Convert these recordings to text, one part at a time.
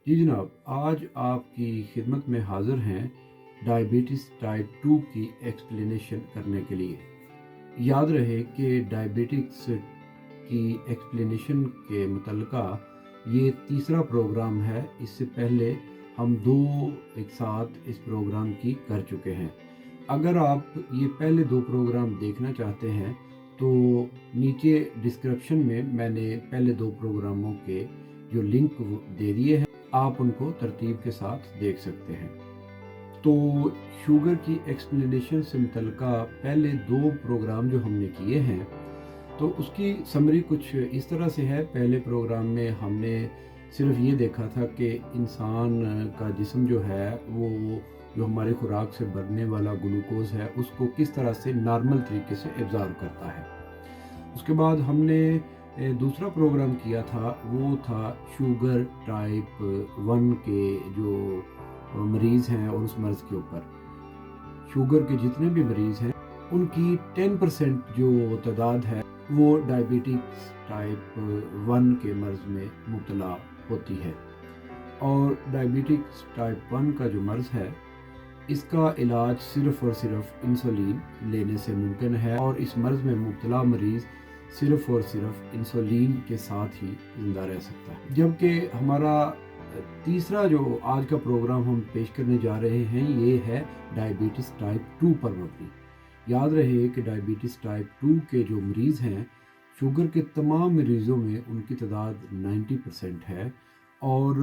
जी जनाब, आज आपकी खिदमत में हाज़िर हैं डायबिटीज़ टाइप 2 की एक्सप्लेनेशन करने के लिए। याद रहे कि डायबिटिक्स की एक्सप्लेनेशन के मुतल्लिका ये तीसरा प्रोग्राम है। इससे पहले हम 2 एक साथ इस प्रोग्राम की कर चुके हैं। अगर आप ये पहले 2 प्रोग्राम देखना चाहते हैं तो नीचे डिस्क्रिप्शन में मैंने पहले 2 प्रोग्रामों के जो लिंक दे दिए हैं, आप उनको तरतीब के साथ देख सकते हैं। तो शुगर की एक्सप्लेनेशन से मुतल्लिका पहले 2 प्रोग्राम जो हमने किए हैं, तो उसकी समरी कुछ इस तरह से है। पहले प्रोग्राम में हमने सिर्फ ये देखा था कि इंसान का जिस्म जो है वो जो हमारी खुराक से बनने वाला ग्लूकोज़ है उसको किस तरह से नॉर्मल तरीके से एब्ज़ॉर्ब करता है। उसके बाद हमने दूसरा प्रोग्राम किया था, वो था शुगर टाइप 1 के जो मरीज़ हैं और उस मर्ज़ के ऊपर। शुगर के जितने भी मरीज़ हैं उनकी 10% जो तादाद है वो डायबिटिक्स टाइप 1 के मर्ज़ में मुब्तला होती है। और डायबिटिक्स टाइप 1 का जो मर्ज़ है इसका इलाज सिर्फ़ और सिर्फ इंसुलिन लेने से मुमकिन है, और इस मर्ज़ में मुब्तला मरीज़ सिर्फ़ और सिर्फ इंसुलिन के साथ ही ज़िंदा रह सकता है। जबकि हमारा तीसरा जो आज का प्रोग्राम हम पेश करने जा रहे हैं ये है डायबिटीज़ टाइप 2 पर मबनी। याद रहे कि डायबिटीज़ टाइप 2 के जो मरीज़ हैं, शुगर के तमाम मरीज़ों में उनकी तादाद 90% है। और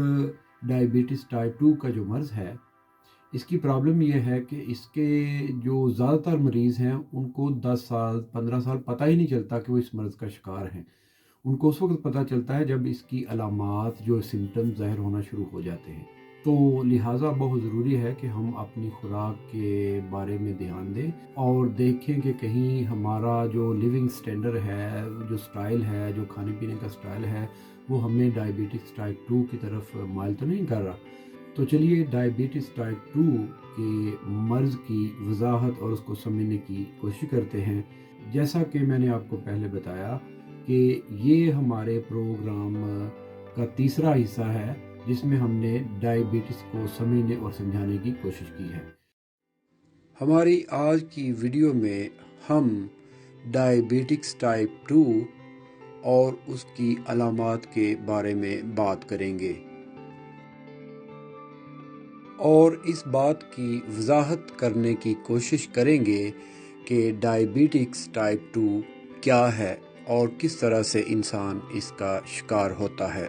डायबिटीज़ टाइप 2 का जो मर्ज़ है इसकी प्रॉब्लम ये है कि इसके जो ज़्यादातर मरीज़ हैं उनको 10 साल 15 साल पता ही नहीं चलता कि वो इस मर्ज़ का शिकार हैं। उनको उस वक्त पता चलता है जब इसकी अलामात जो सिम्टम्स ज़ाहिर होना शुरू हो जाते हैं। तो लिहाजा बहुत ज़रूरी है कि हम अपनी खुराक के बारे में ध्यान दें और देखें कि कहीं हमारा जो लिविंग स्टैंडर्ड है, जो स्टाइल है, जो खाने पीने का स्टाइल है, वो हमें डायबिटिक्स टाइप 2 की तरफ माइल तो नहीं कर रहा। तो चलिए डायबिटीज़ टाइप 2 के मर्ज़ की वज़ाहत और उसको समझने की कोशिश करते हैं। जैसा कि मैंने आपको पहले बताया कि ये हमारे प्रोग्राम का तीसरा हिस्सा है जिसमें हमने डायबिटीज़ को समझने और समझाने की कोशिश की है। हमारी आज की वीडियो में हम डायबिटिक्स टाइप 2 और उसकी अलामात के बारे में बात करेंगे और इस बात की वजाहत करने की कोशिश करेंगे कि डायबिटिक्स टाइप 2 क्या है और किस तरह से इंसान इसका शिकार होता है।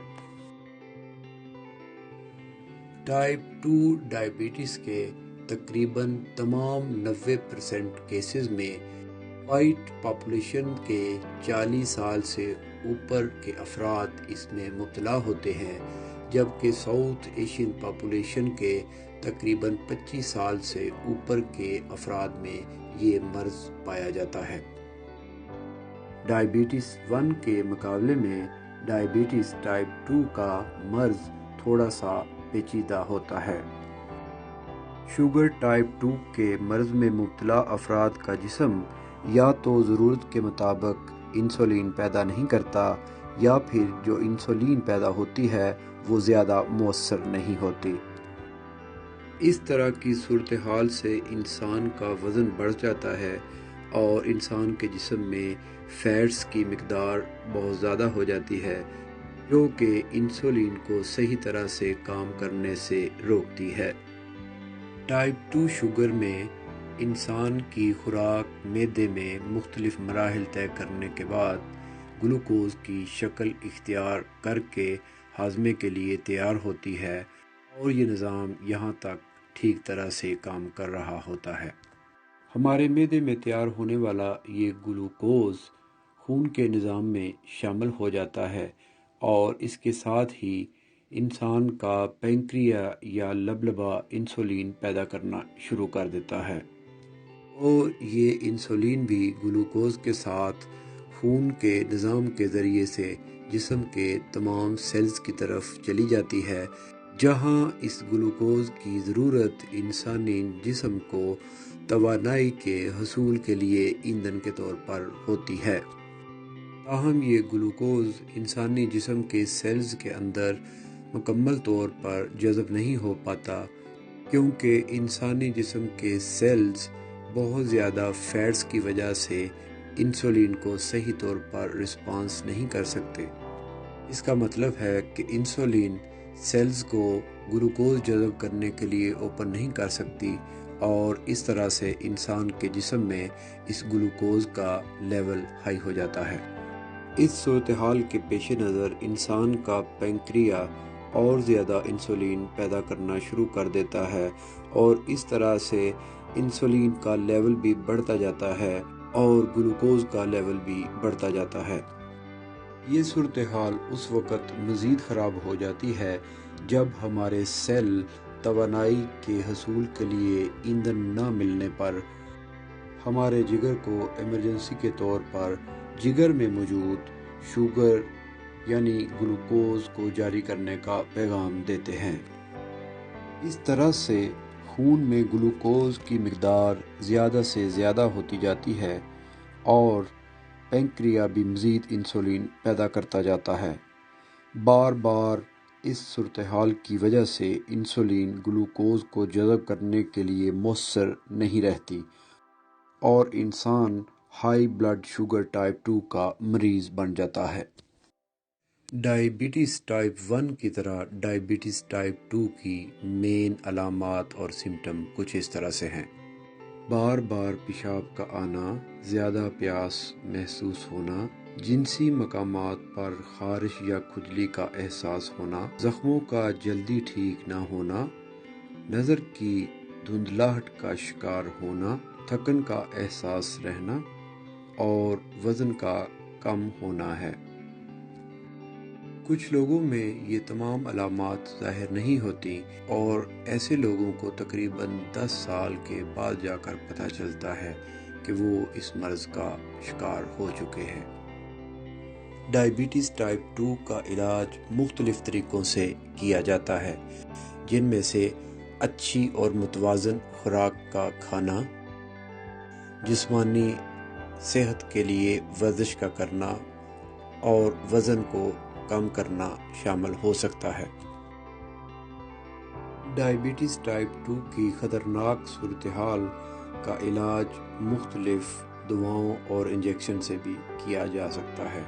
टाइप 2 डायबिटीज़ के तकरीबन तमाम 90% केसेस में वाइट पॉपुलेशन के 40 साल से ऊपर के अफराद इसमें मुब्तला होते हैं, जबकि साउथ एशियन पॉपुलेशन के तकरीबन 25 साल से ऊपर के अफराद में ये मर्ज़ पाया जाता है। डायबिटीज़ 1 के मुकाबले में डायबिटीज़ टाइप 2 का मर्ज़ थोड़ा सा पेचीदा होता है। शुगर टाइप 2 के मर्ज़ में मुब्तला अफराद का जिस्म या तो ज़रूरत के मुताबिक इंसुलिन पैदा नहीं करता, या फिर जो इंसुलिन पैदा होती है वो ज़्यादा मौसर नहीं होती। इस तरह की सूरत हाल से इंसान का वज़न बढ़ जाता है और इंसान के जिस्म में फ़ैट्स की मिक़दार बहुत ज़्यादा हो जाती है, जो कि इंसुलिन को सही तरह से काम करने से रोकती है। टाइप 2 शुगर में इंसान की खुराक मैदे में मुख्तलिफ मराहिल तय करने के बाद ग्लूकोज़ की शक्ल इख्तियार करके हाजमे के लिए तैयार होती है, और ये निज़ाम यहाँ तक ठीक तरह से काम कर रहा होता है। हमारे मैदे में तैयार होने वाला ये ग्लूकोज़ खून के निज़ाम में शामिल हो जाता है, और इसके साथ ही इंसान का पैंक्रिया या लबलबा इंसुलिन पैदा करना शुरू कर देता है, और ये इंसुलिन भी ग्लूकोज़ के साथ खून के निज़ाम के ज़रिए से जिस्म के तमाम सेल्स की तरफ चली जाती है, जहाँ इस ग्लूकोज़ की ज़रूरत इंसानी जिस्म को तवानाई के हसूल के लिए ईंधन के तौर पर होती है। ताहम ये ग्लूकोज़ इंसानी जिस्म के सेल्स के अंदर مکمل طور پر جذب نہیں ہو پاتا، کیونکہ انسانی جسم کے سیلز بہت زیادہ فیٹس کی وجہ سے انسولین کو صحیح طور پر رسپانس نہیں کر سکتے۔ اس کا مطلب ہے کہ انسولین سیلز کو گلوکوز جذب کرنے کے لیے اوپن نہیں کر سکتی، اور اس طرح سے انسان کے جسم میں اس گلوکوز کا لیول ہائی ہو جاتا ہے۔ اس صورتحال کے پیش نظر انسان کا پینکریا اور زیادہ انسولین پیدا کرنا شروع کر دیتا ہے، اور اس طرح سے انسولین کا لیول بھی بڑھتا جاتا ہے اور گلوکوز کا لیول بھی بڑھتا جاتا ہے۔ یہ صورتحال اس وقت مزید خراب ہو جاتی ہے جب ہمارے سیل توانائی کے حصول کے لیے ایندھن نہ ملنے پر ہمارے جگر کو ایمرجنسی کے طور پر جگر میں موجود شوگر یعنی گلوکوز کو جاری کرنے کا پیغام دیتے ہیں۔ اس طرح سے خون میں گلوکوز کی مقدار زیادہ سے زیادہ ہوتی جاتی ہے اور پینکریا بھی مزید انسولین پیدا کرتا جاتا ہے۔ بار بار اس صورتحال کی وجہ سے انسولین گلوکوز کو جذب کرنے کے لیے مؤثر نہیں رہتی اور انسان ہائی بلڈ شوگر ٹائپ 2 کا مریض بن جاتا ہے۔ ڈائبٹیز ٹائپ 1 کی طرح ڈائبٹیز ٹائپ 2 کی مین علامات اور سمٹم کچھ اس طرح سے ہیں: بار بار پیشاب کا آنا، زیادہ پیاس محسوس ہونا، جنسی مقامات پر خارش یا کھجلی کا احساس ہونا، زخموں کا جلدی ٹھیک نہ ہونا، نظر کی دھندلاہٹ کا شکار ہونا، تھکن کا احساس رہنا اور وزن کا کم ہونا ہے۔ کچھ لوگوں میں یہ تمام علامات ظاہر نہیں ہوتی اور ایسے لوگوں کو تقریباً 10 سال کے بعد جا کر پتہ چلتا ہے کہ وہ اس مرض کا شکار ہو چکے ہیں۔ ڈائبٹیز ٹائپ 2 کا علاج مختلف طریقوں سے کیا جاتا ہے، جن میں سے اچھی اور متوازن خوراک کا کھانا، جسمانی صحت کے لیے ورزش کا کرنا اور وزن کو کم کرنا شامل ہو سکتا ہے۔ ڈائبٹیز ٹائپ 2 کی خطرناک صورتحال کا علاج مختلف دواؤں اور انجیکشن سے بھی کیا جا سکتا ہے۔